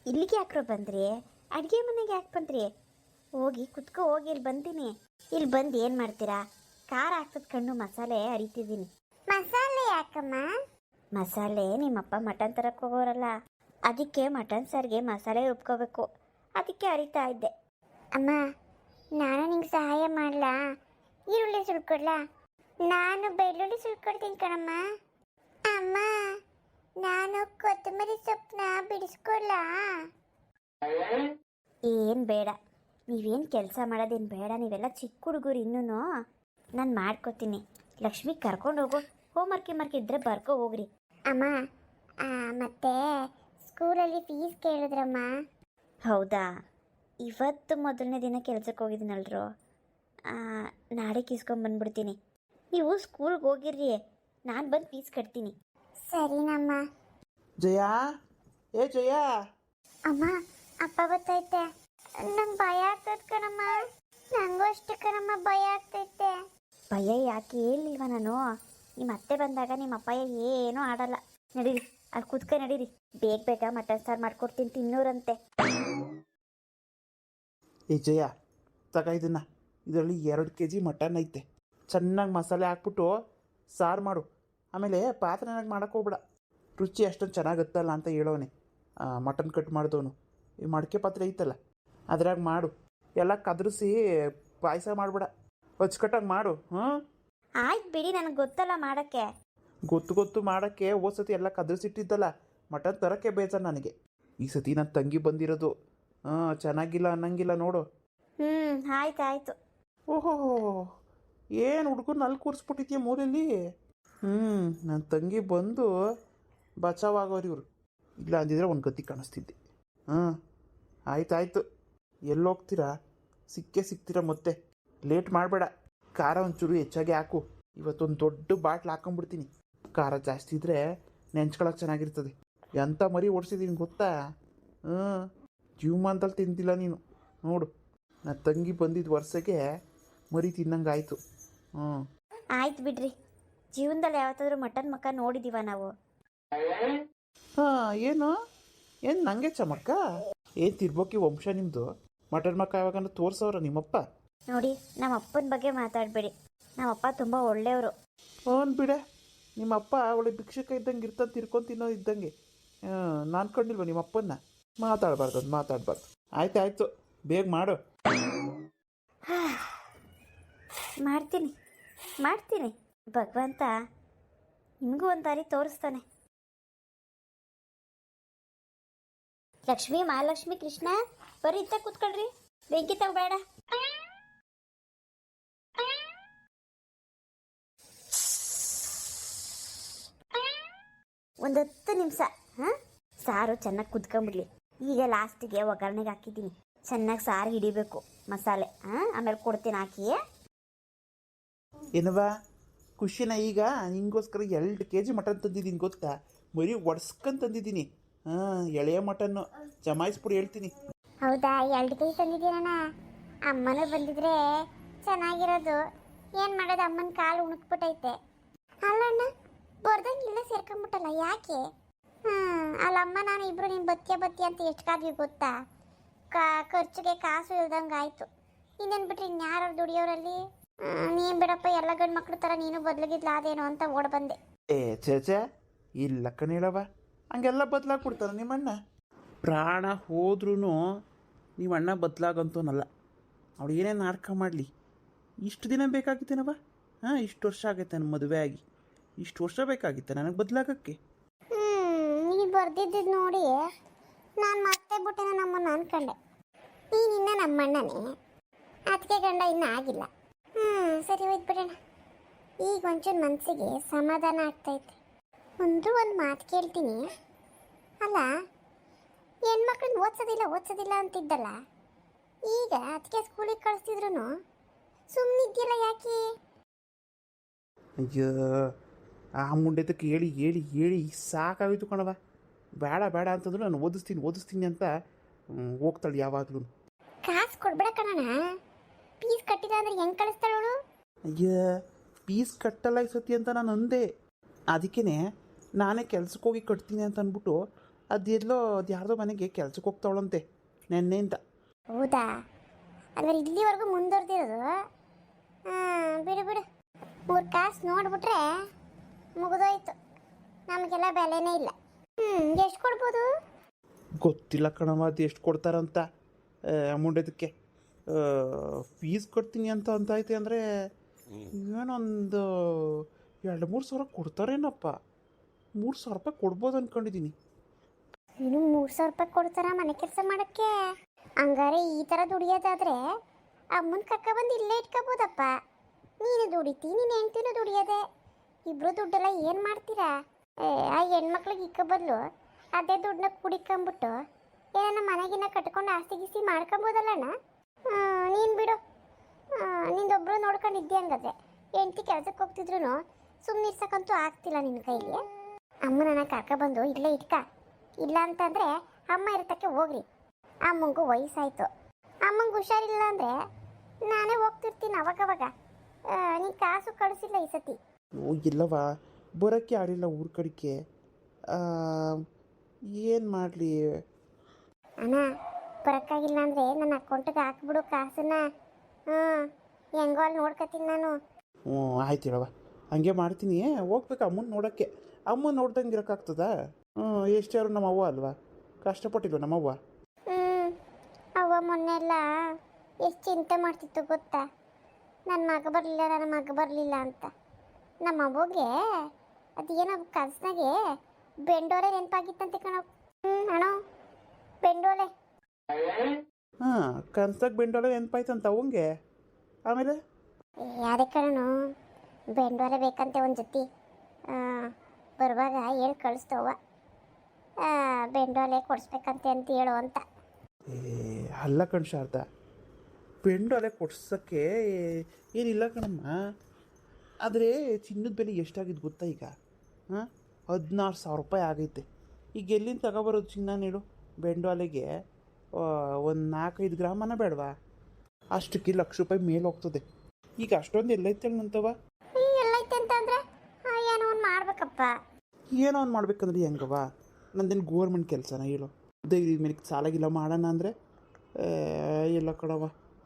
ಇಲ್ಲಿಗೆ ಯಾಕ್ರೋ ಬಂದ್ರಿ? ಅಡುಗೆ ಮನೆಗೆ ಯಾಕೆ ಬಂದ್ರಿ? ಹೋಗಿ ಕುತ್ಕೋ, ಹೋಗಿ ಇಲ್ಲಿ ಬಂದೀನಿ. ಇಲ್ಲಿ ಬಂದು ಏನು ಮಾಡ್ತೀರಾ? ಖಾರ ಹಾಕ್ತದ ಕಣ್ಣು ಮಸಾಲೆ ಅರಿತಿದ್ದೀನಿ. ಮಸಾಲೆ ಯಾಕಮ್ಮ? ಮಸಾಲೆ ನಿಮ್ಮಪ್ಪ ಮಟನ್ ತರಕ್ಕೆ ಹೋಗೋರಲ್ಲ, ಅದಕ್ಕೆ ಮಟನ್ ಸಾರಿಗೆ ಮಸಾಲೆ ರುಬ್ಕೋಬೇಕು, ಅದಕ್ಕೆ ಅರಿತಾ ಇದ್ದೆ. ಅಮ್ಮ, ನಾನು ನಿಂಗೆ ಸಹಾಯ ಮಾಡಲಾ? ಈರುಳ್ಳಿ ಸುಲ್ಕೊಡ್ಲಾ? ನಾನು ಬೆಳ್ಳುಳ್ಳಿ ಸುಲ್ಕೊಡ್ತೀನಿ ಕಣಮ್ಮ. ಅಮ್ಮ, ನಾನು ಕೊತ್ತಂಬರಿ ಸೊಪ್ಪನ್ನ ಬಿಡಿಸ್ಕೊಡ್ಲಾ? ಏನು ಬೇಡ, ನೀವೇನು ಕೆಲಸ ಮಾಡೋದೇನು ಬೇಡ. ನೀವೆಲ್ಲ ಚಿಕ್ಕ ಹುಡುಗರು ಇನ್ನೂ. ನಾನು ಮಾಡ್ಕೋತೀನಿ. ಲಕ್ಷ್ಮಿ ಕರ್ಕೊಂಡು ಹೋಗು. ಹೋಮ್ವರ್ಕ್ ಇದ್ದರೆ ಬರ್ಕೋ ಹೋಗ್ರಿ. ಅಮ್ಮ, ಮತ್ತೆ ಸ್ಕೂಲಲ್ಲಿ ಫೀಸ್ ಕೇಳಿದ್ರಮ್ಮ. ಹೌದಾ? ಇವತ್ತು ಮೊದಲನೇ ದಿನ ಕೆಲಸಕ್ಕೆ ಹೋಗಿದ್ದೀನಲ್ರು, ನಾಳೆ ಕಿಸ್ಕೊಂಬಂದ್ಬಿಡ್ತೀನಿ. ನೀವು ಸ್ಕೂಲ್ಗೆ ಹೋಗಿರ್ರಿ, ನಾನು ಬಂದು ಫೀಸ್ ಕಟ್ತೀನಿ. ಸರಿನಮ್ಮ. ಜಯಾ, ಏ ಜಯಾ. ಅಮ್ಮ, ಅಪ್ಪ ಗೊತ್ತೈತೆ. ನಂಗೆ ಭಯ ಆಗ್ತೈತೆ ಕಣಮ್ಮ. ನನಗೂ ಅಷ್ಟು ಕಣಮ್ಮ, ಭಯ ಆಗ್ತೈತೆ. ಭಯ ಯಾಕೆ ಹೇಳಿಲ್ವ ನಾನು? ನಿಮ್ಮ ಅತ್ತೆ ಬಂದಾಗ ನಿಮ್ಮ ಅಪ್ಪಯ್ಯ ಏನೂ ಆಡಲ್ಲ. ನಡೀರಿ, ಅಲ್ಲಿ ಕೂತ್ಕೊ ನಡೀರಿ. ಬೇಗ ಮಟನ್ ಸಾರು ಮಾಡ್ಕೊಡ್ತೀನಿ, ತಿನ್ನೋರಂತೆ. ಏ ಜಯ, ತಗ ಇದನ್ನ. ಇದರಲ್ಲಿ 2 kg ಮಟನ್ ಐತೆ. ಚೆನ್ನಾಗಿ ಮಸಾಲೆ ಹಾಕ್ಬಿಟ್ಟು ಸಾರು ಮಾಡು. ಆಮೇಲೆ ಪಾತ್ರೆನಾಗ ಮಾಡೋಕೆ ಹೋಗ್ಬೇಡ. ರುಚಿ ಅಷ್ಟೊಂದು ಚೆನ್ನಾಗತ್ತಲ್ಲ ಅಂತ ಹೇಳೋನೆ ಮಟನ್ ಕಟ್ ಮಾಡಿದವನು. ಈ ಮಡಿಕೆ ಪಾತ್ರೆ ಐತಲ್ಲ ಅದ್ರಾಗ ಮಾಡು. ಎಲ್ಲ ಕದರಿಸಿ ಪಾಯಸ ಮಾಡಬೇಡ, ಅಚ್ಚುಕಟ್ಟಾಗಿ ಮಾಡು. ಆಯ್ತು ಬಿಡಿ, ನನಗೆ ಗೊತ್ತಲ್ಲ ಮಾಡೋಕ್ಕೆ. ಗೊತ್ತು ಮಾಡೋಕ್ಕೆ ಹೋದ ಸತಿ ಎಲ್ಲ ಕದರಿಸಿಟ್ಟಿದ್ದಲ್ಲ, ಮಟನ್ ತರೋಕ್ಕೆ ಬೇಜಾರು ನನಗೆ. ಈ ಸತಿ ನನ್ನ ತಂಗಿ ಬಂದಿರೋದು. ಚೆನ್ನಾಗಿಲ್ಲ ಅನ್ನಂಗಿಲ್ಲ ನೋಡು. ಆಯ್ತು. ಓಹೋ, ಏನು ಹುಡುಗರು ಅಲ್ಲಿ ಕೂರಿಸ್ಬಿಟ್ಟಿದ್ಯಾ ಮೂರಲ್ಲಿ? ನನ್ನ ತಂಗಿ ಬಂದು ಬಚಾವಾಗೋರು ಇವರು. ಇಲ್ಲ ಅಂದಿದ್ರೆ ಒಂದು ಗತಿ ಕಾಣಿಸ್ತಿದ್ದೆ. ಆಯ್ತಾಯ್ತು. ಎಲ್ಲೋಗ್ತೀರಾ? ಸಿಗ್ತೀರಾ ಮತ್ತೆ. ಲೇಟ್ ಮಾಡಬೇಡ. ಖಾರ ಒಂಚೂರು ಹೆಚ್ಚಾಗಿ ಹಾಕು. ಇವತ್ತೊಂದು ದೊಡ್ಡ ಬಾಟ್ಲ್ ಹಾಕೊಂಡ್ಬಿಡ್ತೀನಿ. ಖಾರ ಜಾಸ್ತಿ ಇದ್ದರೆ ನೆಂಚ್ಕೊಳಕ್ಕೆ ಚೆನ್ನಾಗಿರ್ತದೆ. ಎಂಥ ಮರಿ ಓಡಿಸಿದ್ದೀನಿ ಗೊತ್ತಾ? ಜೀವಮಾನದಲ್ಲಿ ತಿಂತಿಲ್ಲ ನೀನು. ನೋಡು, ನನ್ನ ತಂಗಿ ಬಂದಿದ್ದ ವರ್ಷಕ್ಕೆ ಮರಿ ತಿನ್ನಂಗಾಯ್ತು. ಆಯ್ತು ಬಿಡ್ರಿ. ಜೀವನದಲ್ಲಿ ಯಾವತ್ತಾದ್ರೂ ಮಟನ್ ಮಕ್ಕ ನೋಡಿದೀವ ನಾವು? ಏನು ನನಗೆ ಚಮಕ್ಕ? ಏನು ತಿರ್ಬೋಕಿ ವಂಶ ನಿಮ್ಮದು? ಮಟನ್ ಮಕ್ಕ ಯಾವಾಗಂದ್ರೆ ತೋರ್ಸವ್ರ ನಿಮ್ಮಪ್ಪ? ನೋಡಿ, ನಮ್ಮ ಅಪ್ಪನ ಬಗ್ಗೆ ಮಾತಾಡಬೇಡಿ. ನಮ್ಮಪ್ಪ ತುಂಬ ಒಳ್ಳೆಯವರು. ಬಿಡೆ, ನಿಮ್ಮಪ್ಪ ಒಳ್ಳೆ ಭಿಕ್ಷಕ ಇದ್ದಂಗೆ ಇರ್ತಾನೆ, ತಿರ್ಕೊಂಡು ತಿನ್ನೋ ಇದ್ದಂಗೆ. ನಾನು ಕಂಡಿಲ್ವ ನಿಮ್ಮಪ್ಪನ್ನ? ಮಾತಾಡಬಾರ್ದು. ಆಯ್ತು, ಬೇಗ ಮಾಡು. ಮಾಡ್ತೀನಿ. ಭಗವಂತ ನಿಮಗೂ ಒಂದು ದಾರಿ ತೋರಿಸ್ತಾನೆ. ಲಕ್ಷ್ಮಿ, ಮಹಾಲಕ್ಷ್ಮಿ, ಕೃಷ್ಣ, ಬರ್ರಿ ಇತ್ತ ಕೂತ್ಕೊಳ್ರಿ. ಬೆಂಕಿ ತಗೋಬೇಡ. ಒಂದು 10 ನಿಮಿಷ ಸಾರು ಚೆನ್ನಾಗಿ ಕುದ್ಕೊಂಬಿಡ್ಲಿ. ಈಗ ಲಾಸ್ಟಿಗೆ ಒಗ್ಗರಣೆಗೆ ಹಾಕಿದ್ದೀನಿ. ಚೆನ್ನಾಗಿ ಸಾರು ಹಿಡಿಬೇಕು ಮಸಾಲೆ. ಆಮೇಲೆ ಕೊಡ್ತೀನಿ ಹಾಕಿ. ಏನವಾ ಖುಷಿನ? ಈಗ ನಿಂಗೋಸ್ಕರ 2 kg ಮಟನ್ ತಂದಿದ್ದೀನಿ ಗೊತ್ತಾ? ಮರಿ ಒಡ್ಸ್ಕೊಂಡು ತಂದಿದ್ದೀನಿ. ಎಳೆಯ ಮಟನ್ನು ಜಮಾಯಿಸ್ಬಿಟ್ಟು ಹೇಳ್ತೀನಿ. ಹೌದಾ? 2 kg ತಂದಿದ್ದೀನಣ್ಣ. ಅಮ್ಮನೂ ಬಂದಿದ್ರೆ ಚೆನ್ನಾಗಿರೋದು. ಏನು ಮಾಡೋದು, ಅಮ್ಮನ ಕಾಲು ಉಣಕ್ಬಿಟ್ಟೈತೆ. ಅಲ್ಲಣ್ಣ, ಬರ್ದಂಗೆ ಇಲ್ಲ ಸೇರ್ಕೊಂಬಿಟ್ಟಲ್ಲ, ಯಾಕೆ? ಅಲ್ಲಮ್ಮ ನಾನು ಇಬ್ರು ನೀನು ಬತ್ತಿ ಅಂತ ಎಷ್ಟು ಕಾದ್ವಿ ಗೊತ್ತಾ? ಖರ್ಚಿಗೆ ಕಾಸು ಇಲ್ದಂಗೆ ಆಯಿತು. ಇನ್ನೇನು ಬಿಟ್ರೆ ಇನ್ಯಾರು ದುಡಿಯೋರಲ್ಲಿ? ನೀನು ಬಿಡಪ್ಪ, ಎಲ್ಲ ಗಂಡು ಮಕ್ಳು ಥರ ನೀನು ಬದಲಾಗಿದ್ಲಾದೇನೋ ಅಂತ ಓಡ್ ಬಂದೆ. ಚೇಚೆ ಇಲ್ಲ ಕಣೇಳವ, ಹಂಗೆಲ್ಲ ಬದಲಾಗ್ಬಿಡ್ತಾನೆ ನಿಮ್ಮಣ್ಣ. ಪ್ರಾಣ ಹೋದ್ರೂ ನೀವು ಅಣ್ಣ ಬದಲಾಗಂತನಲ್ಲ. ಅವಳು ಏನೇನು ನಾಟಕ ಮಾಡಲಿ, ಇಷ್ಟು ದಿನ ಬೇಕಾಗಿತ್ತೇನವ? ಇಷ್ಟು ವರ್ಷ ಆಗೈತೆ ನನ್ನ ಮದುವೆ ಆಗಿ. ಇಷ್ಟು ವರ್ಷ ಬೇಕಾಗಿತ್ತೆ ನನಗೆ ಬದಲಾಗಕ್ಕೆ. ನೀನು ಬರ್ದಿದ್ದು ನೋಡಿ ನಾನು ಮತ್ತೆ ಬಿಟ್ಟೆ ನಮ್ಮನ್ನ ಅನ್ಕೊಂಡೆ. ನೀನಿನ್ನ ನಮ್ಮಣ್ಣನೇ, ಅದಕ್ಕೆ ಗಂಡ ಇನ್ನೂ ಆಗಿಲ್ಲ. ಸರಿ ಹೋಯ್ತು ಬಿಡೋಣ. ಈಗ ಒಂಚೂರು ಮನಸ್ಸಿಗೆ ಸಮಾಧಾನ ಆಗ್ತೈತೆ. ಒಂದು ಮಾತು ಕೇಳ್ತೀನಿ. ಅಲ್ಲ, ಹೆಣ್ಮಕ್ಳನ್ನ ಓದ್ಸೋದಿಲ್ಲ ಅಂತಿದ್ದಲ್ಲ, ಈಗ ಅದಕ್ಕೆ ಸ್ಕೂಲಿಗೆ ಕಳಿಸ್ತಿದ್ರು ಸುಮ್ಮನಿದ್ಯಲ್ಲ, ಯಾಕೆ? ಅಯ್ಯೋ, ಆ ಮುಂಡೆತಕ್ಕೆ ಹೇಳಿ ಸಾಕಾಗಿತ್ತು ಕಣವ. ಬೇಡ ಅಂತಂದ್ರು ನಾನು ಓದಿಸ್ತೀನಿ ಅಂತ ಹೋಗ್ತಾಳೆ ಯಾವಾಗಲೂ. ಕಾಸು ಕೊಡ್ಬೇಡ ಕಣಣ್ಣ. ಫೀಸ್ ಕಟ್ಟಿಲ್ಲ ಅಂದ್ರೆ ಹೆಂಗೆ ಕಳಿಸ್ತಾಳವಳು? ಅಯ್ಯ, ಫೀಸ್ ಕಟ್ಟಲ್ಲ ಈ ಸತಿ ಅಂತ ನಾನು ಅಂದೆ. ಅದಕ್ಕೇ ನಾನೇ ಕೆಲ್ಸಕ್ಕೆ ಹೋಗಿ ಕಟ್ತೀನಿ ಅಂತ ಅಂದ್ಬಿಟ್ಟು ಅದೆಲ್ಲೋ ಅದು ಯಾರ್ದೋ ಮನೆಗೆ ಕೆಲ್ಸಕ್ಕೆ ಹೋಗ್ತಾವಳಂತೆ ನೆನ್ನೆಯಿಂದ. ಹೌದಾ? ಅಂದ್ರೆ ಇಲ್ಲಿವರೆಗೂ ಮುಂದುವರೆದಿರೋದು. ಬಿಡು ಬಿಡು, 3 ಕಾಸು ನೋಡ್ಬಿಟ್ರೆ ಮುಗಿದೋಯ್ತು, ನಮಗೆಲ್ಲ ಬೆಲೆನೇ ಇಲ್ಲ. ಎಷ್ಟು ಕೊಡ್ಬೋದು? ಗೊತ್ತಿಲ್ಲ ಕಣವ, ಅದು ಎಷ್ಟು ಕೊಡ್ತಾರಂತ ಮುಂಡೆದಕ್ಕೆ. ಫೀಸ್ ಕೊಡ್ತೀನಿ ಅಂತ ಐತೆ ಅಂದರೆ ಏನೊಂದು 2-3 ಸಾವಿರ ಕೊಡ್ತಾರೇನಪ್ಪ. 3,000 ರೂಪಾಯಿ ಕೊಡ್ಬೋದು ಅಂದ್ಕೊಂಡಿದ್ದೀನಿ. ಇನ್ನು 3,000 ರೂಪಾಯಿ ಕೊಡ್ತಾರ ಮನೆ ಕೆಲಸ ಮಾಡೋಕ್ಕೆ? ಹಂಗಾರೆ ಈ ಥರ ದುಡಿಯೋದಾದ್ರೆ ಅಮ್ಮನ ಕಕ್ಕ ಬಂದು ಇಲ್ಲೇ ಇಟ್ಕೋಬೋದಪ್ಪ. ನೀನು ದುಡಿತಿ, ನೀನು ಹೆಂಡ್ತಿನೂ ದುಡಿಯೋದೆ, ಇಬ್ಬರು ದುಡ್ಡೆಲ್ಲ ಏನು ಮಾಡ್ತೀರಾ? ಆ ಹೆಣ್ಮಕ್ಳಿಗೆ ಇಕ್ಕ ಬದಲು ಅದೇ ದುಡ್ಡನ್ನ ಕುಡಿಕೊಂಬಿಟ್ಟು ಏನಾರ ಮನೆಗಿನ್ನ ಕಟ್ಕೊಂಡು ಆಸ್ತಿ ಗೀಸ್ತಿ ಮಾಡ್ಕೊಬೋದಲ್ಲಣ್ಣ. ನೀನು ಬಿಡು, ನಿಂದೊಬ್ಬರು ನೋಡ್ಕೊಂಡಿದ್ದೆ ಹಂಗಾದ್ರೆ. ಹೆಂಡ್ತಿ ಕೆಲ್ಸಕ್ಕೆ ಹೋಗ್ತಿದ್ರು ಸುಮ್ಮನೆ ಇರ್ಸಕ್ಕಂತೂ ಆಗ್ತಿಲ್ಲ ನಿನ್ನ ಕೈಲಿ. ಅಮ್ಮನ ಕರ್ಕೊಬಂದು ಇಲ್ಲೇ ಇಟ್ಕ, ಇಲ್ಲ ಅಂತಂದರೆ ಅಮ್ಮ ಇರತಕ್ಕೆ ಹೋಗ್ರಿ. ಅಮ್ಮಂಗೂ ವಯಸ್ಸಾಯಿತು, ಅಮ್ಮಂಗೆ ಹುಷಾರಿಲ್ಲ ಅಂದರೆ ನಾನೇ ಹೋಗ್ತಿರ್ತೀನಿ ಅವಾಗವಾಗ. ನೀನು ಕಾಸು ಕಳಿಸಿಲ್ಲ ಈ ಸತಿ. ಇಲ್ಲವ, ಬರೋಕ್ಕೆ ಆಡಿಲ್ಲ ಊರ ಕಡೆಗೆ. ಏನು ಮಾಡಲಿ ಅಣ್ಣ, ಬರೋಕ್ಕಾಗಿಲ್ಲ ಅಂದರೆ ನನ್ನ ಅಕೌಂಟಿಗೆ ಹಾಕ್ಬಿಡು ಕಾಸನ್ನ. ಹೆಂಗೋ ಅಲ್ಲಿ ನೋಡ್ಕೊತೀನಿ ನಾನು. ಹ್ಞೂ ಆಯ್ತು ಹೇಳವ, ಹಂಗೆ ಮಾಡ್ತೀನಿ. ಹೋಗ್ಬೇಕು ಅಮ್ಮನ ನೋಡೋಕ್ಕೆ. ಅಮ್ಮನ ನೋಡ್ದಂಗೆ ಇರೋಕ್ಕಾಗ್ತದ? ಎಷ್ಟಾರು ನಮ್ಮ ಅವ್ವ ಅಲ್ವಾ, ಕಷ್ಟಪಟ್ಟಿಲ್ವ ನಮ್ಮವ್ವ. ಅವ್ವ ಮೊನ್ನೆಲ್ಲ ಎಷ್ಟು ಚಿಂತೆ ಮಾಡ್ತಿತ್ತು ಗೊತ್ತಾ, ನನ್ನ ಮಗ ಬರಲಿಲ್ಲ ಅಂತ. ನಮ್ಮ ಅವ್ವಗೆ ಅದೇನೋ ಕನಸ್ನಾಗೆ ಬೆಂಡೋಲೆ ನೆನಪಾಗಿತ್ತಂತೆ ಕಣ. ಅಣ್ಣ, ಬೆಂಡೋಲೆ. ಹಾಂ, ಕನ್ಸಾಗ ಬೆಂಡೋಲೆ ನೆನಪಾಯ್ತಂತ ಅವಂಗೆ. ಆಮೇಲೆ ಯಾವ್ದೇ ಕಣನು ಬೆಂಡೋಲೆ ಬೇಕಂತೆ ಒಂದು ಜೊತೆ. ಬರುವಾಗ ಹೇಳಿ ಕಳಿಸ್ತವ, ಬೆಂಡೋಲೆ ಕೊಡಿಸ್ಬೇಕಂತೆ ಅಂತ ಹೇಳು ಅಂತ. ಅಲ್ಲ ಕಣ್ ಶಾರದಾ, ಬೆಂಡೋಲೆ ಕೊಡ್ಸೋಕ್ಕೆ ಏನಿಲ್ಲ ಕಣಮ್ಮ. ಆದರೆ ಚಿನ್ನದ ಬೆಲೆ ಎಷ್ಟಾಗಿದ್ದು ಗೊತ್ತಾ ಈಗ? 16,000 ರೂಪಾಯಿ ಆಗೈತೆ. ಈಗ ಎಲ್ಲಿಂದ ತಗೊಬರೋದು ಚಿನ್ನ ನೀಡು? ಬೆಂಡೋಲೆಗೆ ಒಂದು 4-5 ಗ್ರಾಮನ ಬೇಡವಾ? ಅಷ್ಟಕ್ಕೆ ₹1,00,000 ಮೇಲೆ ಹೋಗ್ತದೆ. ಈಗ ಅಷ್ಟೊಂದು ಎಲ್ಲೈತೆ ನಂತವ? ಎಲ್ಲೈತೆ ಅಂತಂದರೆ ಏನೋ ಒಂದು ಮಾಡ್ಬೇಕಪ್ಪ. ಏನೋ ಒಂದು ಮಾಡ್ಬೇಕಂದ್ರೆ ಹೆಂಗವ? ನಂದೇನು ಗೋರ್ಮೆಂಟ್ ಕೆಲಸನ ಹೇಳು? ಧೈರ್ಯದ ಮೇಲೆ ಸಾಲಾಗಿಲ್ಲ ಮಾಡೋಣ ಅಂದರೆ ಎಲ್ಲ ಕಣವ,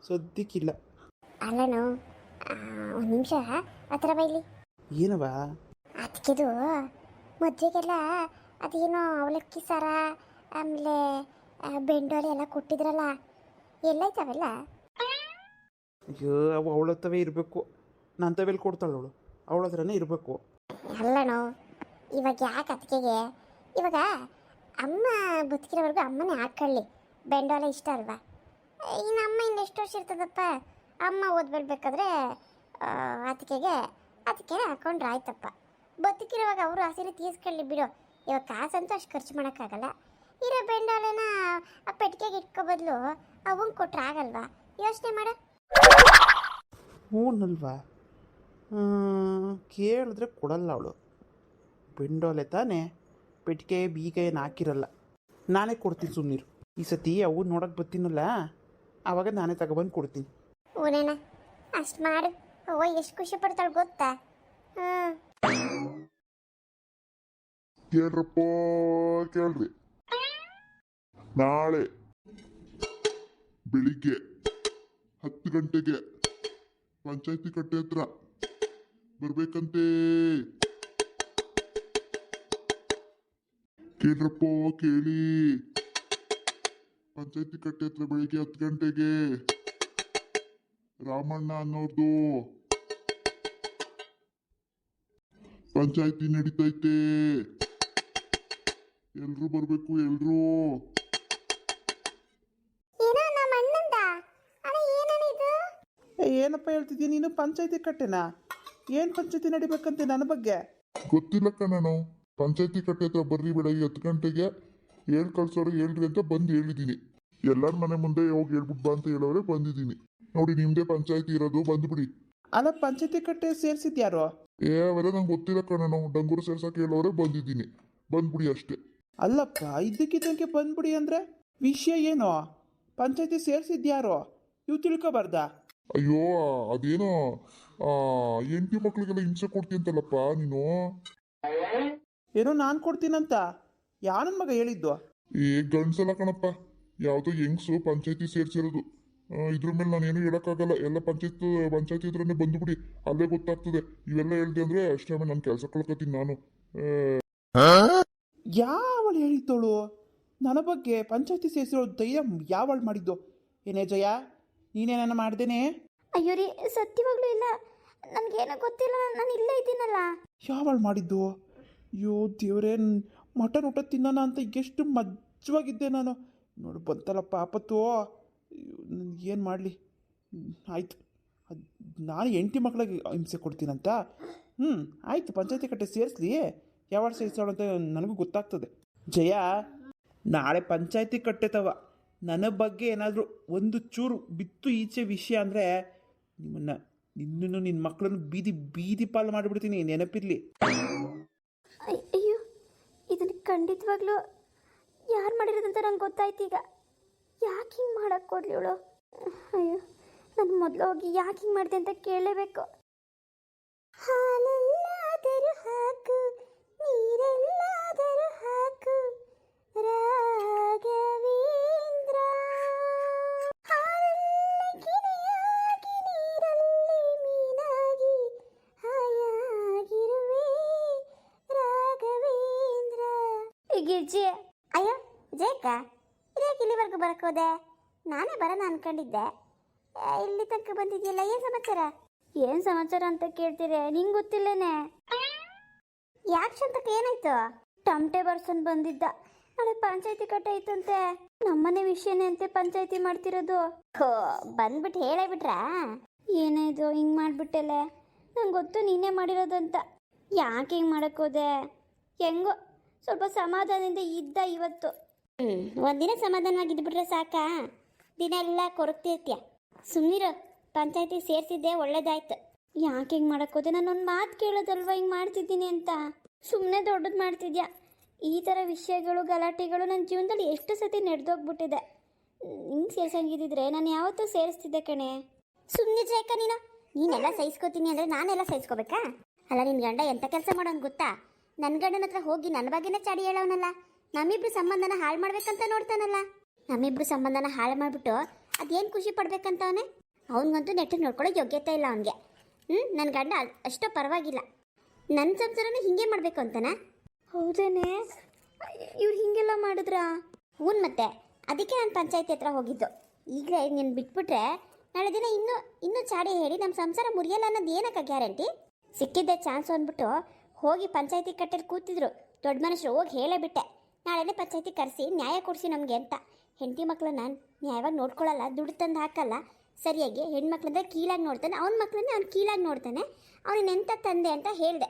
ಸದ್ಯಕ್ಕಿಲ್ಲ. ಅಲ್ಲನು ಒಂದು ನಿಮಿಷ ಹತ್ರ ಬೈಲಿ. ಏನವ? ಅದಕ್ಕಿದು ಮದುವೆಗೆಲ್ಲ ಅದೇನೋ ಅವಲಕ್ಕಿ ಸಾರ ಆಮೇಲೆ ಬೆಂಡೋಲೆ ಎಲ್ಲ ಕೊಟ್ಟಿದ್ರಲ್ಲ, ಎಲ್ಲೈತವೆಲ್ಲ? ಅಯ್ಯೋ, ಅವು ಅವಳ ಹತ್ರವೇ ಇರಬೇಕು. ನನ್ನ ತವೆಲ್ಲಿ ಕೊಡ್ತಾಳೆ ಅವಳು, ಅವಳ ಹತ್ರನೇ ಇರಬೇಕು. ಅಲ್ಲಣೋ, ಇವಾಗ ಯಾಕೆ ಅದಕ್ಕೆಗೆ? ಇವಾಗ ಅಮ್ಮ ಬದುಕಿರೋವರೆಗೂ ಅಮ್ಮನೇ ಹಾಕೊಳ್ಳಿ, ಬೆಂಡೋಲೆ ಇಷ್ಟ ಅಲ್ವಾ? ಇನ್ನು ಅಮ್ಮ ಇನ್ನು ಎಷ್ಟು ವರ್ಷ ಇರ್ತದಪ್ಪ? ಅಮ್ಮ ಓದ್ಬಿಡ್ಬೇಕಾದ್ರೆ ಅದಕ್ಕೆ ಹಾಕೊಂಡ್ರೆ ಆಯ್ತಪ್ಪ. ಬದುಕಿರುವಾಗ ಅವರು ಹಸಿರು ತೀರ್ಸ್ಕೊಳ್ಳಿ ಬಿಡು. ಇವಾಗ ಕಾಸಂತೂ ಅಷ್ಟು ಖರ್ಚು ಮಾಡೋಕ್ಕಾಗಲ್ಲ. ಇರೋ ಬೆಂಡೋಲೆನ ಆ ಪೆಟ್ಟಿಗೆಗೆ ಇಟ್ಕೋ ಬದಲು ಅವಂಗೆ ಕೊಟ್ರೆ ಆಗಲ್ವಾ? ಯೋಚನೆ ಮಾಡ. ಹ್ಞೂನಲ್ವಾ? ಕೇಳಿದ್ರೆ ಕೊಡಲ್ಲ ಅವಳು. ಬೆಂಡೋಲೆ ತಾನೇ, ಪೆಟ್ಟಿಗೆ ಬೀಗ ಏನು ಹಾಕಿರಲ್ಲ. ನಾನೇ ಕೊಡ್ತೀನಿ ಸುಮ್ಮನಿರು. ಈ ಸತಿ ಅವು ನೋಡೋಕೆ ಬರ್ತೀನಲ್ಲ, ಆವಾಗ ನಾನೇ ತಗೊಬಂದು ಕೊಡ್ತೀನಿ. ಊನೇನ ಅಷ್ಟು ಮಾಡು. ಅವ್ವ ಎಷ್ಟು ಖುಷಿ ಪಡ್ತಾಳೆ ಗೊತ್ತಾ? ಕೇಳ್ರಪ್ಪ, ಕೇಳ್ರಿ. ನಾಳೆ ಬೆಳಿಗ್ಗೆ 10 ಗಂಟೆಗೆ ಪಂಚಾಯತಿ ಕಟ್ಟೆ ಹತ್ರ ಬರ್ಬೇಕಂತೆ. ಕೇಳ್ರಪ್ಪ, ಕೇಳಿ. ಪಂಚಾಯತಿ ಕಟ್ಟೆ ಹತ್ರ ಬೆಳಿಗ್ಗೆ 10 ಗಂಟೆಗೆ ರಾಮಣ್ಣ ಅನ್ನೋರ್ದು ಪಂಚಾಯತಿ ನಡೀತೈತೆ. ಎಲ್ರು ಬರ್ಬೇಕು, ಎಲ್ರು. ಏನಪ್ಪ ಹೇಳ್ತಿದ್ದೀನಿ ನೀನು? ಪಂಚಾಯತಿ ಕಟ್ಟೆನಾ? ಏನು ಪಂಚಾಯತಿ ನಡಿಬೇಕಂತೆ ನನ್ನ ಬಗ್ಗೆ? ಗೊತ್ತಿಲ್ಲ ಕಣನು. ಪಂಚಾಯತಿ ಕಟ್ಟೆ ಹತ್ರ ಬರ್ರಿ ಬೆಳಗ್ಗೆ 10 ಗಂಟೆಗೆ, ಹೇಳ್ ಕಳ್ಸೋರು ಹೇಳ್ರಿ ಅಂತ ಬಂದು ಹೇಳಿದ್ದೀನಿ. ಎಲ್ಲರ ಮನೆ ಮುಂದೆ ಹೋಗಿ ಹೇಳ್ಬಿಟ್ಟು ಬಾ ಅಂತ ಹೇಳೋರೆ ಬಂದಿದ್ದೀನಿ. ನೋಡಿ, ನಿಮ್ದೇ ಪಂಚಾಯತಿ ಇರೋದು, ಬಂದ್ಬಿಡಿ. ಅಲ್ಲ, ಪಂಚಾಯತಿ ಕಟ್ಟೆ ಸೇರಿಸಿದ್ಯಾರೋ? ಅವೆಲ್ಲ ನಂಗೆ ಗೊತ್ತಿಲ್ಲ ಕಣನು. ಡಂಗೂರು ಸೇರ್ಸಕ್ಕೆ ಹೇಳೋರೆ ಬಂದಿದ್ದೀನಿ, ಬಂದ್ಬಿಡಿ ಅಷ್ಟೇ. ಅಲ್ಲಪ್ಪ, ಇದ್ದಕ್ಕಿದ್ದಂಗೆ ಬಂದ್ಬಿಡಿ ಅಂದರೆ ವಿಷಯ ಏನು? ಪಂಚಾಯತಿ ಸೇರಿಸಿದ್ಯಾರೋ? ಇವು ತಿಳ್ಕೊಬಾರ್ದಾ? ಅಯ್ಯೋ, ಅದೇನೋ ಹೆಂಡತಿ ಮಕ್ಳಿಗೆಲ್ಲ ಹಿಂಸೆ ಕೊಡ್ತೀಯಂತಲ್ಲಪ್ಪ ನೀನು. ಏನೋ ನಾನು ಕೊಡ್ತೀನಂತ? ಯಾನ ಮಗ ಹೇಳಿದ್ದು? ಏ ಗಂಡ್ಸಲ್ಲ ಕಣಪ್ಪ, ಯಾವುದೋ ಹೆಂಗ್ಸು ಪಂಚಾಯತಿ ಸೇರ್ಸಿರೋದು. ಇದ್ರ ಮೇಲೆ ನಾನೇನು ಹೇಳೋಕ್ಕಾಗಲ್ಲ. ಎಲ್ಲ ಪಂಚಾಯತಿ ಹತ್ರನೇ ಬಂದುಬಿಡಿ, ಅಲ್ಲೇ ಗೊತ್ತಾಗ್ತದೆ. ಇವೆಲ್ಲ ಹೇಳ್ದೆ ಅಂದರೆ ಅಷ್ಟೇ, ಆಮೇಲೆ ನಾನು ಕೆಲಸ ಕಳ್ಕೊತೀನಿ ನಾನು. ಯಾವಳು ಹೇಳಿದ್ದವಳು ನನ್ನ ಬಗ್ಗೆ? ಪಂಚಾಯತಿ ಸೇರಿಸಿರೋ ಧೈರ್ಯ ಯಾವಳು ಮಾಡಿದ್ದು? ಏನೇ ಜಯ, ನೀನೇನ ಮಾಡ್ದೇನೆ? ಅಯ್ಯೋ ರೀ, ಸತ್ಯವಾಗ್ಲೂ ಇಲ್ಲ, ನನಗೇನೋ ಗೊತ್ತಿಲ್ಲ, ನಾನು ಇಲ್ಲೇ ಇದ್ದೀನಲ್ಲ. ಯಾವಳು ಮಾಡಿದ್ದು? ಅಯ್ಯೋ ದೇವ್ರೇ, ಮಟನ್ ಊಟ ತಿನ್ನೋಣ ಅಂತ ಎಷ್ಟು ಮಜ್ವಾಗಿದ್ದೆ ನಾನು. ನೋಡು ಬಂತಲ್ಲಪ್ಪ ಆಪತ್ತು. ಏನು ಮಾಡಲಿ? ಆಯಿತು, ಅದು ನಾನು ಹೆಂಡತಿ ಮಕ್ಕಳಿಗೆ ಹಿಂಸೆ ಕೊಡ್ತೀನಂತ. ಆಯಿತು, ಪಂಚಾಯತಿ ಕಟ್ಟೆ ಸೇರಿಸ್ಲಿ. ಯಾವಾಗ ಸೇರಿಸೋಣ ಅಂತ ನನಗೂ ಗೊತ್ತಾಗ್ತದೆ. ಜಯ, ನಾಳೆ ಪಂಚಾಯತಿ ಕಟ್ಟೆತವ ನನ್ನ ಬಗ್ಗೆ ಏನಾದರೂ ಒಂದು ಚೂರು ಬಿತ್ತು ಈಚೆ ವಿಷಯ ಅಂದರೆ ನಿನ್ನನ್ನು ನಿನ್ನ ಮಕ್ಕಳನ್ನು ಬೀದಿ ಪಾಲು ಮಾಡಿಬಿಡ್ತೀನಿ, ನೆನಪಿರಲಿ. ಅಯ್ಯೋ, ಇದನ್ನು ಖಂಡಿತವಾಗ್ಲೂ ಯಾರು ಮಾಡಿರೋದಂತ ನಂಗೆ ಗೊತ್ತಾಯ್ತು ಈಗ. ಯಾಕೆ ಹಿಂಗೆ ಮಾಡಕ್ಕೆ ಕೊಡ್ಲಿ ಇವಳು? ಅಯ್ಯೋ, ನಾನು ಮೊದಲು ಹೋಗಿ ಯಾಕೆ ಹಿಂಗೆ ಮಾಡಿದೆ ಅಂತ ಕೇಳಲೇಬೇಕು. ಹಾಲೆಲ್ಲಾದರೂ ಹಾಕು, ನೀರೆಲ್ಲಾದರೂ ಹಾಕು, ರಾಘವೇಂದ್ರ. ಹಾಲಲ್ಲಿ ಗಿಣಿಯಾಗಿ, ನೀರಲ್ಲಿ ಮೀನಾಗಿ, ಹಾಯಾಗಿರುವೆ ರಾಘವೇಂದ್ರ. ಗಿರ್ಜಿ, ಅಯ್ಯೋ ಜೇಕ, ಇದ್ಯಾಕೆ ಇಲ್ಲಿವರೆಗೂ ಬರಕೋದೆ? ನಾನೇ ಬರೋಣ ಅನ್ಕೊಂಡಿದ್ದೆ, ಇಲ್ಲಿ ತನಕ ಬಂದಿದ್ಯಲ್ಲ, ಏನು ಸಮಾಚಾರ? ಏನು ಸಮಾಚಾರ ಅಂತ ಕೇಳ್ತೀರಿ? ನಿಂಗೆ ಗೊತ್ತಿಲ್ಲೇನೆ? ಯಾಕೆ ಅಂತಕ್ಕೆ ಏನಾಯ್ತು? ಟಮಟೆ ಬರ್ಸನ್ ಬಂದಿದ್ದ, ನಾಳೆ ಪಂಚಾಯತಿ ಕಟ್ಟೆ ಐತಂತೆ. ನಮ್ಮನೆ ವಿಷಯನೇ ಅಂತೆ ಪಂಚಾಯತಿ ಮಾಡ್ತಿರೋದು. ಹೋ, ಬಂದ್ಬಿಟ್ಟು ಹೇಳೇ ಬಿಟ್ರಾ? ಏನಾಯ್ತು ಹಿಂಗೆ ಮಾಡಿಬಿಟ್ಟೆಲೆ? ನಂಗೆ ಗೊತ್ತು ನೀನೇ ಮಾಡಿರೋದಂತ. ಯಾಕೆ ಹಿಂಗೆ ಮಾಡೋಕ್ಕೋದೆ? ಹೆಂಗೋ ಸ್ವಲ್ಪ ಸಮಾಧಾನದಿಂದ ಇದ್ದ ಇವತ್ತು. ಒಂದಿನ ಸಮಾಧಾನವಾಗಿದ್ಬಿಟ್ರೆ ಸಾಕಾ? ದಿನ ಎಲ್ಲ ಕೊರಗ್ತಿರ್ತೀಯ. ಸುಮ್ಮನಿರು, ಪಂಚಾಯತಿ ಸೇರಿಸಿದ್ದೆ ಒಳ್ಳೇದಾಯ್ತು. ಯಾಕೆ ಹಿಂಗೆ ಮಾಡೋಕ್ಕೋದೆ? ನಾನು ಒಂದು ಮಾತು ಕೇಳೋದಲ್ವ ಹಿಂಗೆ ಮಾಡ್ತಿದ್ದೀನಿ ಅಂತ? ಸುಮ್ಮನೆ ದೊಡ್ಡದು ಮಾಡ್ತಿದ್ಯಾ? ಈ ಥರ ವಿಷಯಗಳು ಗಲಾಟೆಗಳು ನನ್ನ ಜೀವನದಲ್ಲಿ ಎಷ್ಟು ಸತಿ ನಡೆದೋಗ್ಬಿಟ್ಟಿದೆ. ಹಿಂಗೆ ಸೇರ್ಸಂಗಿದ್ದಿದ್ರೆ ನಾನು ಯಾವತ್ತೂ ಸೇರಿಸ್ತಿದ್ದೆ ಕಣೆ. ಸುಮ್ಮನೆ ಜೇಕ ನೀನೆಲ್ಲ ಸಹಿಸ್ಕೋತೀನಿ ಅಂದರೆ ನಾನೆಲ್ಲ ಸಹಿಸ್ಕೋಬೇಕಾ? ಅಲ್ಲ, ನಿನ್ನ ಗಂಡ ಎಂಥ ಕೆಲಸ ಮಾಡೋನು ಗೊತ್ತಾ? ನನ್ನ ಗಂಡನ ಹತ್ರ ಹೋಗಿ ನನ್ನ ಬಗ್ಗೆನೇ ಚಾಡಿ ಹೇಳೋನಲ್ಲ. ನಮ್ಮಿಬ್ರು ಸಂಬಂಧನ ಹಾಳು ಮಾಡ್ಬೇಕಂತ ನೋಡ್ತಾನಲ್ಲ. ನಮ್ಮಿಬ್ರು ಸಂಬಂಧನ ಹಾಳು ಮಾಡಿಬಿಟ್ಟು ಅದೇನು ಖುಷಿ ಪಡ್ಬೇಕಂತವನೇ? ಅವನಿಗಂತೂ ನೆಟ್ಟಿಗೆ ನೋಡ್ಕೊಳ್ಳೋ ಯೋಗ್ಯತೆ ಇಲ್ಲ ಅವನಿಗೆ. ನನ್ನ ಗಂಡ ಅಷ್ಟೋ ಪರವಾಗಿಲ್ಲ, ನನ್ನ ಸಂಸಾರನೂ ಹಿಂಗೆ ಮಾಡಬೇಕು ಅಂತನಾ? ಹೌದೇನೆ, ಇವ್ರು ಹೀಗೆಲ್ಲ ಮಾಡಿದ್ರಾ? ಹ್ಞೂ, ಮತ್ತೆ ಅದಕ್ಕೆ ನಾನು ಪಂಚಾಯತಿ ಹತ್ರ ಹೋಗಿದ್ದು. ಈಗಲೇ ನೀನು ಬಿಟ್ಬಿಟ್ರೆ ನಾಳೆ ದಿನ ಇನ್ನೂ ಚಾಡಿ ಹೇಳಿ ನಮ್ಮ ಸಂಸಾರ ಮುರಿಯಲ್ಲ ಅನ್ನೋದು ಏನಕ್ಕ ಗ್ಯಾರಂಟಿ? ಸಿಕ್ಕಿದ್ದೆ ಚಾನ್ಸು ಅಂದ್ಬಿಟ್ಟು ಹೋಗಿ ಪಂಚಾಯತಿ ಕಟ್ಟೆಲಿ ಕೂತಿದ್ರು ದೊಡ್ಡ ಮನುಷ್ಯರು. ಹೋಗಿ ಹೇಳೇ ಬಿಟ್ಟೆ, ನಾಳೆನೇ ಪಂಚಾಯತಿ ಕರೆಸಿ ನ್ಯಾಯ ಕೊಡಿಸಿ ನಮಗೆ ಅಂತ. ಹೆಂಡತಿ ಮಕ್ಕಳನ್ನ ನ್ಯಾಯವಾಗಿ ನೋಡ್ಕೊಳ್ಳಲ್ಲ, ದುಡ್ಡು ತಂದು ಹಾಕಲ್ಲ ಸರಿಯಾಗಿ. ಹೆಣ್ಮಕ್ಳಂದ್ರೆ ಕೀಳಾಗಿ ನೋಡ್ತಾನೆ, ಅವ್ನ ಮಕ್ಕಳನ್ನೇ ಅವ್ನು ಕೀಳಾಗಿ ನೋಡ್ತಾನೆ. ಅವನಿಗೆ ಎಂಥ ತಂದೆ ಅಂತ ಹೇಳಿದೆ.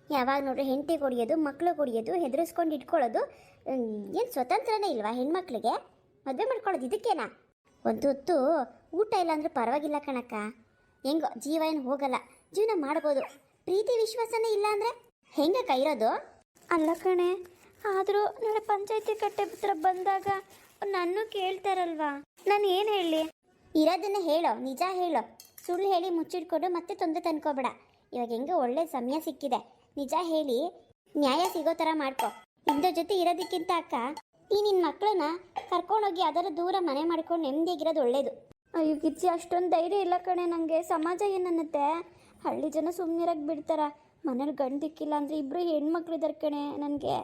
ಯಾವಾಗ ನೋಡ್ರಿ ಹೆಂಡತಿ ಕೊಡಿಯೋದು, ಮಕ್ಕಳು ಕೊಡಿಯೋದು, ಹೆದರಿಸ್ಕೊಂಡು ಇಟ್ಕೊಳ್ಳೋದು. ಏನು ಸ್ವತಂತ್ರನೇ ಇಲ್ವಾ ಹೆಣ್ಮಕ್ಳಿಗೆ? ಮದುವೆ ಮಾಡ್ಕೊಳ್ಳೋದು ಇದಕ್ಕೇನಾ? ಒಂದು ಹೊತ್ತು ಊಟ ಇಲ್ಲ ಅಂದ್ರೆ ಪರವಾಗಿಲ್ಲ ಕಣಕ್ಕ, ಹೆಂಗೋ ಜೀವ ಏನು ಹೋಗಲ್ಲ, ಜೀವನ ಮಾಡ್ಬೋದು. ಪ್ರೀತಿ ವಿಶ್ವಾಸನೇ ಇಲ್ಲ ಅಂದರೆ ಹೆಂಗಕ್ಕ ಇರೋದು? ಅಲ್ಲ ಕಣೆ, ಆದರೂ ನಾಳೆ ಪಂಚಾಯತಿ ಕಟ್ಟೆ ಹತ್ರ ಬಂದಾಗ ನನ್ನೂ ಕೇಳ್ತಾರಲ್ವಾ, ನಾನು ಏನು ಹೇಳಿ? ಇರೋದನ್ನ ಹೇಳೋ, ನಿಜ ಹೇಳೋ. ಸುಳ್ಳು ಹೇಳಿ ಮುಚ್ಚಿಟ್ಕೊಂಡು ಮತ್ತೆ ತೊಂದರೆ ತಂದ್ಕೋಬೇಡ. ಇವಾಗ ಹೆಂಗೆ ಒಳ್ಳೆ ಸಮಯ ಸಿಕ್ಕಿದೆ, ನಿಜ ಹೇಳಿ ನ್ಯಾಯ ಸಿಗೋ ಥರ ಮಾಡ್ಕೊ. ಇಂದ ಜೊತೆ ಇರೋದಕ್ಕಿಂತ ಅಕ್ಕ, ನಿನ್ನ ಮಕ್ಕಳನ್ನ ಕರ್ಕೊಂಡೋಗಿ ಅದರ ದೂರ ಮನೆ ಮಾಡ್ಕೊಂಡು ನೆಮ್ಮದಿಯಾಗಿರೋದು ಒಳ್ಳೇದು. ಅಯ್ಯೋ ಗಿರ್ಜಿ, ಅಷ್ಟೊಂದು ಧೈರ್ಯ ಇಲ್ಲ ಕಣೆ ನನಗೆ. ಸಮಾಜ ಏನನ್ನತ್ತೆ? ಹಳ್ಳಿ ಜನ ಸುಮ್ಮನಿರಕ್ಕೆ ಬಿಡ್ತಾರ? ಮನೇಲಿ ಗಂಡು ದಿಕ್ಕಿಲ್ಲ ಅಂದರೆ ಇಬ್ಬರು ಹೆಣ್ಮಕ್ಳಿದ್ದಾರೆ ಕಣೆ ನನಗೆ.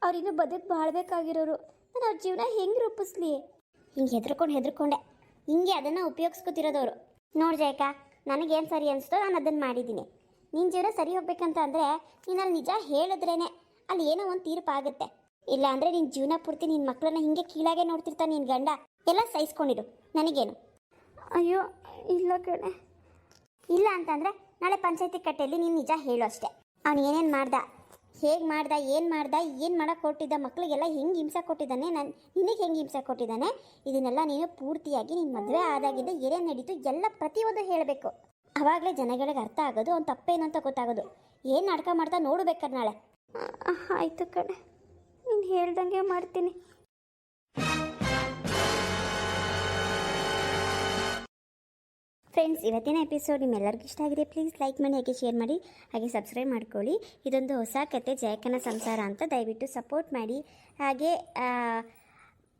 ಅವ್ರಿನ್ನೂ ಬದುಕು ಬಾಳ್ಬೇಕಾಗಿರೋರು. ನಾನು ಅವ್ರ ಜೀವನ ಹೆಂಗೆ ರೂಪಿಸ್ಲಿ? ಹಿಂಗೆ ಹೆದರ್ಕೊಂಡೆ ಹಿಂಗೆ ಅದನ್ನು ಉಪಯೋಗಿಸ್ಕೊತಿರೋದವರು. ನೋಡಿ ಜಯಕ, ನನಗೇನು ಸರಿ ಅನಿಸ್ತೋ ನಾನು ಅದನ್ನು ಮಾಡಿದ್ದೀನಿ. ನಿನ್ನ ಜೀವನ ಸರಿ ಹೋಗ್ಬೇಕಂತ ಅಂದರೆ ನೀನು ಅಲ್ಲಿ ನಿಜ ಹೇಳಿದ್ರೇ ಅಲ್ಲಿ ಏನೋ ಒಂದು ತೀರ್ಪು ಆಗುತ್ತೆ. ಇಲ್ಲ ಅಂದರೆ ನಿನ್ನ ಜೀವನ ಪೂರ್ತಿ ನಿನ್ನ ಮಕ್ಕಳನ್ನ ಹಿಂಗೆ ಕೀಳಾಗೆ ನೋಡ್ತಿರ್ತಾನೆ ನಿನ್ನ ಗಂಡ. ಎಲ್ಲ ಸಹಿಸ್ಕೊಂಡಿರು, ನನಗೇನು. ಅಯ್ಯೋ ಇಲ್ಲ ಕಣೆ. ಇಲ್ಲ ಅಂತಂದರೆ ನಾಳೆ ಪಂಚಾಯತಿ ಕಟ್ಟೆಯಲ್ಲಿ ನೀನು ನಿಜ ಹೇಳು ಅಷ್ಟೇ. ಅವನು ಏನೇನು ಮಾಡ್ದ, ಹೇಗೆ ಮಾಡ್ದ, ಏನು ಮಾಡೋಕ್ಕೆ ಕೊಟ್ಟಿದ್ದ, ಮಕ್ಕಳಿಗೆಲ್ಲ ಹೆಂಗೆ ಹಿಂಸೆ ಕೊಟ್ಟಿದ್ದಾನೆ, ನಿನಗೆ ಹೆಂಗೆ ಹಿಂಸೆ ಕೊಟ್ಟಿದ್ದಾನೆ, ಇದನ್ನೆಲ್ಲ ನೀನು ಪೂರ್ತಿಯಾಗಿ ನಿನ್ನ ಮದುವೆ ಆದಾಗಿಂದ ಏನೇನು ನಡೀತು ಎಲ್ಲ ಪ್ರತಿಯೊಂದು ಹೇಳಬೇಕು. ಆವಾಗಲೇ ಜನಗಳಿಗೆ ಅರ್ಥ ಆಗೋದು, ಅವ್ನು ತಪ್ಪೇನು ಅಂತ ಗೊತ್ತಾಗೋದು. ಏನು ನಾಟಕ ಮಾಡ್ತಾ ನೋಡಬೇಕಾದ್ರೆ ನಾಳೆ. ಆಯಿತು ಕಣೆ, ನೀನು ಹೇಳ್ದಂಗೆ ಮಾಡ್ತೀನಿ. ಫ್ರೆಂಡ್ಸ್, ಇವತ್ತಿನ ಎಪಿಸೋಡ್ ನಿಮ್ಮೆಲ್ಲರಿಗೂ ಇಷ್ಟ ಆಗಿದೆ. ಪ್ಲೀಸ್ ಲೈಕ್ ಮಾಡಿ, ಹಾಗೆ ಶೇರ್ ಮಾಡಿ, ಹಾಗೆ ಸಬ್ಸ್ಕ್ರೈಬ್ ಮಾಡ್ಕೊಳ್ಳಿ. ಇದೊಂದು ಹೊಸ ಕತೆ, ಜಯಕ್ಕನ ಸಂಸಾರ ಅಂತ. ದಯವಿಟ್ಟು ಸಪೋರ್ಟ್ ಮಾಡಿ. ಹಾಗೆ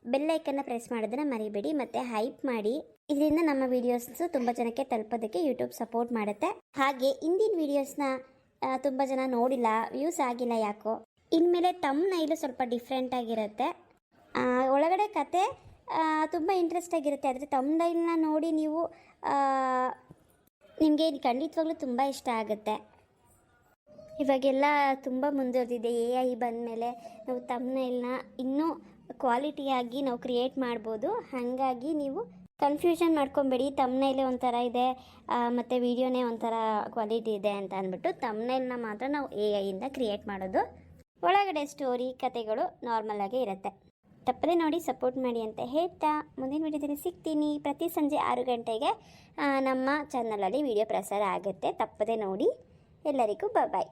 ಬೆಲ್ಲೈಕನ್ನ ಪ್ರೆಸ್ ಮಾಡೋದನ್ನು ಮರಿಬೇಡಿ, ಮತ್ತು ಹೈಪ್ ಮಾಡಿ. ಇದರಿಂದ ನಮ್ಮ ವೀಡಿಯೋಸ್ ತುಂಬ ಜನಕ್ಕೆ ತಲುಪೋದಕ್ಕೆ ಯೂಟ್ಯೂಬ್ ಸಪೋರ್ಟ್ ಮಾಡುತ್ತೆ. ಹಾಗೆ ಇಂದಿನ ವೀಡಿಯೋಸ್ನ ತುಂಬ ಜನ ನೋಡಿಲ್ಲ, ವ್ಯೂಸ್ ಆಗಿಲ್ಲ ಯಾಕೋ. ಇನ್ಮೇಲೆ ತಮ್ಮನೈಲು ಸ್ವಲ್ಪ ಡಿಫ್ರೆಂಟ್ ಆಗಿರುತ್ತೆ. ಒಳಗಡೆ ಕತೆ ತುಂಬ ಇಂಟ್ರೆಸ್ಟ್ ಆಗಿರುತ್ತೆ, ಆದರೆ ತಮ್ಮನೈಲನ್ನ ನೋಡಿ ನೀವು ನಿಮಗೆ ಖಂಡಿತವಾಗ್ಲೂ ತುಂಬ ಇಷ್ಟ ಆಗುತ್ತೆ. ಇವಾಗೆಲ್ಲ ತುಂಬ ಮುಂದುವರೆದಿದೆ. AI ಬಂದಮೇಲೆ ನಾವು ತಮ್ಮನೈಲನ್ನ ಇನ್ನೂ ಕ್ವಾಲಿಟಿಯಾಗಿ ನಾವು ಕ್ರಿಯೇಟ್ ಮಾಡ್ಬೋದು. ಹಾಗಾಗಿ ನೀವು ಕನ್ಫ್ಯೂಷನ್ ಮಾಡ್ಕೊಬೇಡಿ, ತಮ್ಮನೈಲೇ ಒಂಥರ ಇದೆ ಮತ್ತು ವೀಡಿಯೋನೇ ಒಂಥರ ಕ್ವಾಲಿಟಿ ಇದೆ ಅಂತ ಅಂದ್ಬಿಟ್ಟು. ತಮ್ಮನೈಲನ್ನ ಮಾತ್ರ ನಾವು AI ಕ್ರಿಯೇಟ್ ಮಾಡೋದು. ಒಳಗಡೆ ಸ್ಟೋರಿ ಕತೆಗಳು ನಾರ್ಮಲ್ ಆಗೇ ಇರುತ್ತೆ. ತಪ್ಪದೆ ನೋಡಿ, ಸಪೋರ್ಟ್ ಮಾಡಿ ಅಂತ ಹೇಳ್ತಾ ಮುಂದಿನ ವಿಡಿಯೋದಲ್ಲಿ ಸಿಗ್ತೀನಿ. ಪ್ರತಿ ಸಂಜೆ 6 ಗಂಟೆಗೆ ನಮ್ಮ ಚಾನಲಲ್ಲಿ ವಿಡಿಯೋ ಪ್ರಸಾರ ಆಗುತ್ತೆ. ತಪ್ಪದೆ ನೋಡಿ. ಎಲ್ಲರಿಗೂ ಬಾಯ್.